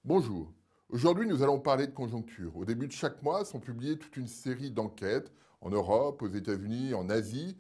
Bonjour. Aujourd'hui, nous allons parler de conjoncture. Au début de chaque mois sont publiées toute une série d'enquêtes en Europe, aux États-Unis, en Asie,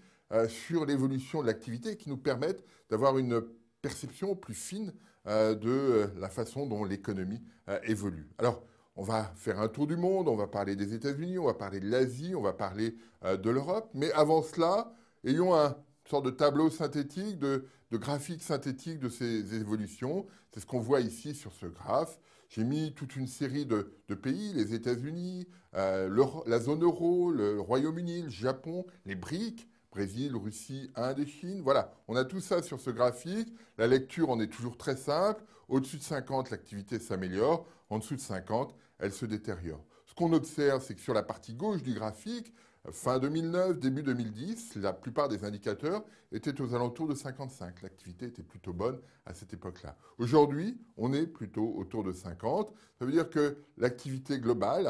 sur l'évolution de l'activité qui nous permettent d'avoir une perception plus fine de la façon dont l'économie évolue. Alors, on va faire un tour du monde, on va parler des États-Unis, on va parler de l'Asie, on va parler de l'Europe. Mais avant cela, ayons un sorte de tableau synthétique, de graphique synthétique de ces évolutions. C'est ce qu'on voit ici sur ce graphe. J'ai mis toute une série de pays, les États-Unis, la zone euro, le Royaume-Uni, le Japon, les BRIC, Brésil, Russie, Inde et Chine. Voilà, on a tout ça sur ce graphique. La lecture en est toujours très simple. Au-dessus de 50, l'activité s'améliore. En dessous de 50, elle se détériore. Ce qu'on observe, c'est que sur la partie gauche du graphique, fin 2009, début 2010, la plupart des indicateurs étaient aux alentours de 55. L'activité était plutôt bonne à cette époque-là. Aujourd'hui, on est plutôt autour de 50. Ça veut dire que l'activité globale,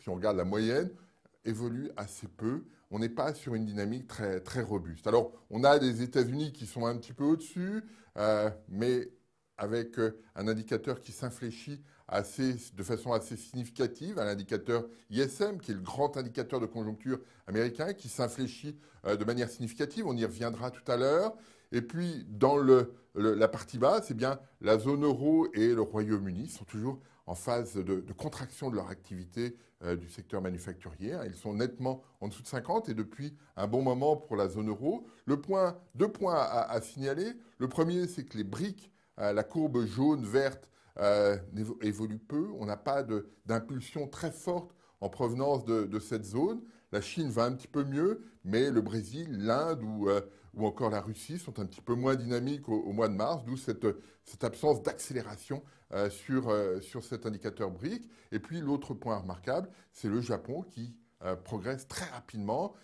si on regarde la moyenne, évolue assez peu. On n'est pas sur une dynamique très, très robuste. Alors, on a des États-Unis qui sont un petit peu au-dessus, mais avec un indicateur qui s'infléchit de façon assez significative, un indicateur ISM, qui est le grand indicateur de conjoncture américain, qui s'infléchit de manière significative. On y reviendra tout à l'heure. Et puis, dans la partie basse, eh bien, la zone euro et le Royaume-Uni sont toujours en phase de contraction de leur activité du secteur manufacturier. Ils sont nettement en dessous de 50 et depuis un bon moment pour la zone euro. Deux points à signaler. Le premier, c'est que les BRIC, la courbe jaune-verte, évolue peu. On n'a pas d'impulsion très forte en provenance de cette zone. La Chine va un petit peu mieux, mais le Brésil, l'Inde ou encore la Russie sont un petit peu moins dynamiques au mois de mars, d'où cette absence d'accélération sur cet indicateur BRIC. Et puis l'autre point remarquable, c'est le Japon qui progresse très rapidement,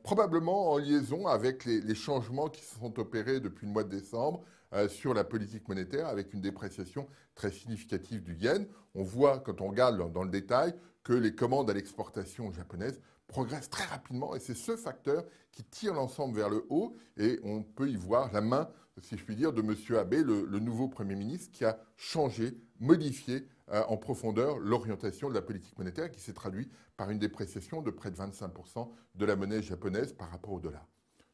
probablement en liaison avec les changements qui se sont opérés depuis le mois de décembre sur la politique monétaire, avec une dépréciation très significative du yen. On voit, quand on regarde dans le détail, que les commandes à l'exportation japonaise progressent très rapidement et c'est ce facteur qui tire l'ensemble vers le haut et on peut y voir la main, si je puis dire, de M. Abe, le nouveau Premier ministre, qui a changé, modifié en profondeur l'orientation de la politique monétaire qui s'est traduite par une dépréciation de près de 25% de la monnaie japonaise par rapport au dollar.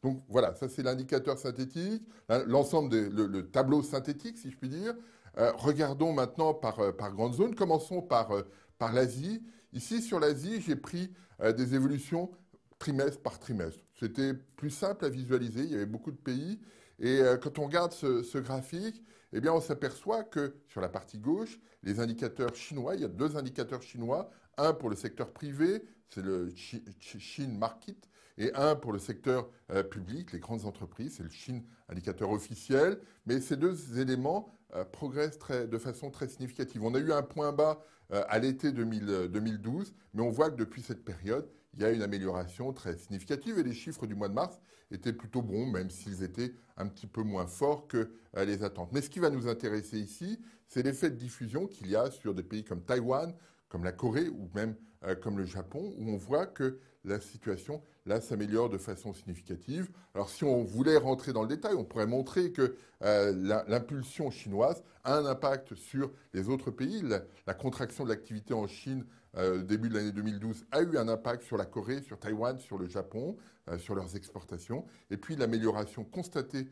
Donc voilà, ça c'est l'indicateur synthétique, l'ensemble, le tableau synthétique, si je puis dire. Regardons maintenant par grande zone. Commençons par l'Asie. Ici, sur l'Asie, j'ai pris des évolutions trimestre par trimestre. C'était plus simple à visualiser, il y avait beaucoup de pays. Et quand on regarde ce graphique, eh bien, on s'aperçoit que sur la partie gauche, les indicateurs chinois, il y a deux indicateurs chinois, un pour le secteur privé, c'est le Chine Market, et un pour le secteur public, les grandes entreprises, c'est le Chine indicateur officiel. Mais ces deux éléments progressent de façon très significative. On a eu un point bas à l'été 2012, mais on voit que depuis cette période, il y a une amélioration très significative et les chiffres du mois de mars étaient plutôt bons, même s'ils étaient un petit peu moins forts que les attentes. Mais ce qui va nous intéresser ici, c'est l'effet de diffusion qu'il y a sur des pays comme Taïwan, comme la Corée ou même comme le Japon, où on voit que la situation, là, s'améliore de façon significative. Alors, si on voulait rentrer dans le détail, on pourrait montrer que l'impulsion chinoise a un impact sur les autres pays. La contraction de l'activité en Chine début de l'année 2012 a eu un impact sur la Corée, sur Taïwan, sur le Japon, sur leurs exportations. Et puis, l'amélioration constatée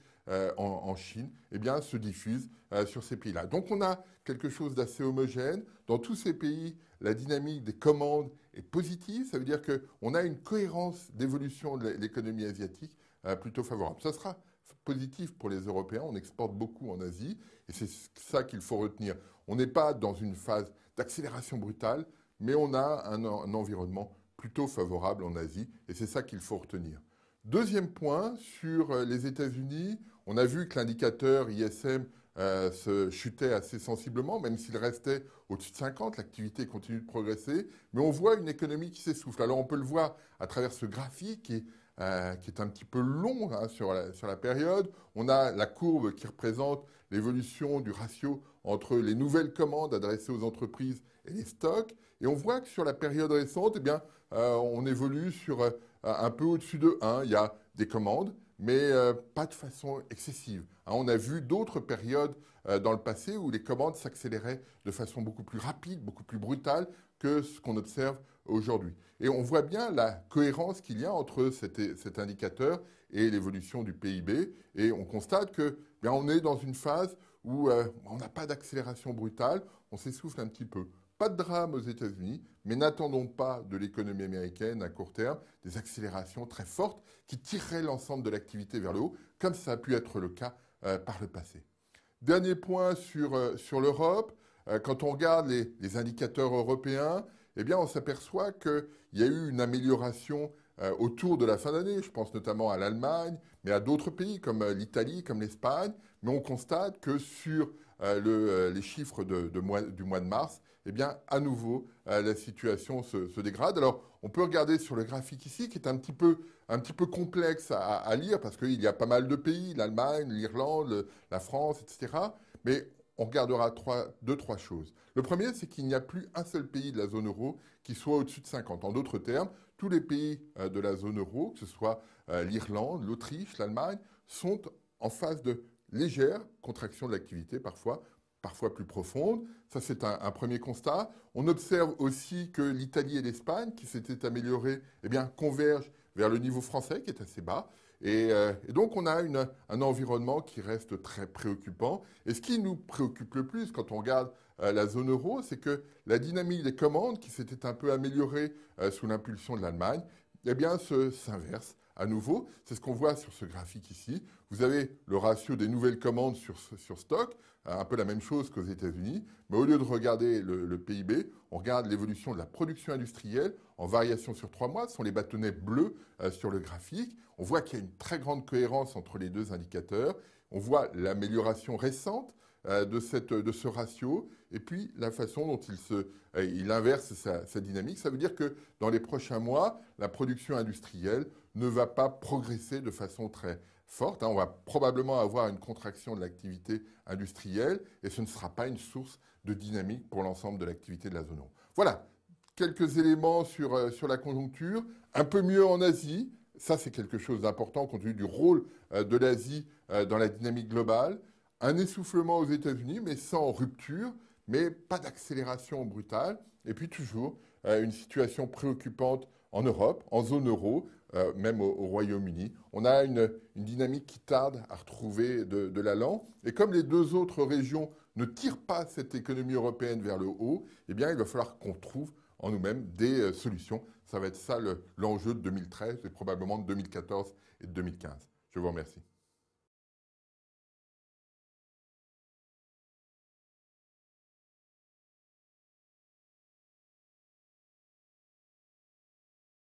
en Chine, eh bien, se diffuse sur ces pays-là. Donc, on a quelque chose d'assez homogène. Dans tous ces pays, la dynamique des commandes est positive. Ça veut dire qu'on a une cohérence d'évolution de l'économie asiatique plutôt favorable. Ça sera positif pour les Européens. On exporte beaucoup en Asie et c'est ça qu'il faut retenir. On n'est pas dans une phase d'accélération brutale, mais on a un environnement plutôt favorable en Asie et c'est ça qu'il faut retenir. Deuxième point, sur les États-Unis, on a vu que l'indicateur ISM se chutait assez sensiblement, même s'il restait au-dessus de 50, l'activité continue de progresser, mais on voit une économie qui s'essouffle. Alors on peut le voir à travers ce graphique qui est un petit peu long sur la période. On a la courbe qui représente l'évolution du ratio entre les nouvelles commandes adressées aux entreprises et les stocks. Et on voit que sur la période récente, eh bien, on évolue sur un peu au-dessus de 1. Il y a des commandes, mais pas de façon excessive. Hein, on a vu d'autres périodes dans le passé où les commandes s'accéléraient de façon beaucoup plus rapide, beaucoup plus brutale que ce qu'on observe aujourd'hui. Et on voit bien la cohérence qu'il y a entre cet indicateur et l'évolution du PIB. Et on constate que bien, on est dans une phase où on n'a pas d'accélération brutale, on s'essouffle un petit peu. Pas de drame aux États-Unis, mais n'attendons pas de l'économie américaine à court terme des accélérations très fortes qui tireraient l'ensemble de l'activité vers le haut, comme ça a pu être le cas par le passé. Dernier point sur l'Europe, quand on regarde les indicateurs européens, eh bien, on s'aperçoit qu'il y a eu une amélioration autour de la fin d'année. Je pense notamment à l'Allemagne, mais à d'autres pays comme l'Italie, comme l'Espagne. Mais on constate que sur les chiffres du mois de mars, eh bien, à nouveau, la situation se dégrade. Alors, on peut regarder sur le graphique ici, qui est un petit peu complexe à lire, parce qu'il y a pas mal de pays, l'Allemagne, l'Irlande, la France, etc. Mais on regardera deux, trois choses. Le premier, c'est qu'il n'y a plus un seul pays de la zone euro qui soit au-dessus de 50. En d'autres termes, tous les pays de la zone euro, que ce soit l'Irlande, l'Autriche, l'Allemagne, sont en phase de légère contraction de l'activité, parfois plus profonde. Ça, c'est un premier constat. On observe aussi que l'Italie et l'Espagne, qui s'étaient améliorées, eh bien, convergent vers le niveau français, qui est assez bas. Et donc, on a un environnement qui reste très préoccupant. Et ce qui nous préoccupe le plus quand on regarde la zone euro, c'est que la dynamique des commandes, qui s'était un peu améliorée sous l'impulsion de l'Allemagne, eh bien, s'inverse à nouveau. C'est ce qu'on voit sur ce graphique ici. Vous avez le ratio des nouvelles commandes sur stock, un peu la même chose qu'aux États-Unis, mais au lieu de regarder le PIB, on regarde l'évolution de la production industrielle en variation sur 3 mois. Ce sont les bâtonnets bleus sur le graphique. On voit qu'il y a une très grande cohérence entre les deux indicateurs. On voit l'amélioration récente de ce ratio, et puis la façon dont il inverse sa dynamique. Ça veut dire que dans les prochains mois, la production industrielle ne va pas progresser de façon très forte. On va probablement avoir une contraction de l'activité industrielle, et ce ne sera pas une source de dynamique pour l'ensemble de l'activité de la zone euro. Voilà, quelques éléments sur la conjoncture. Un peu mieux en Asie. Ça, c'est quelque chose d'important compte tenu du rôle de l'Asie dans la dynamique globale. Un essoufflement aux États-Unis, mais sans rupture, mais pas d'accélération brutale. Et puis toujours une situation préoccupante en Europe, en zone euro, même au Royaume-Uni. On a une dynamique qui tarde à retrouver de l'allant. Et comme les deux autres régions ne tirent pas cette économie européenne vers le haut, eh bien, il va falloir qu'on trouve en nous-mêmes des solutions. Ça va être ça l'enjeu de 2013 et probablement de 2014 et de 2015. Je vous remercie.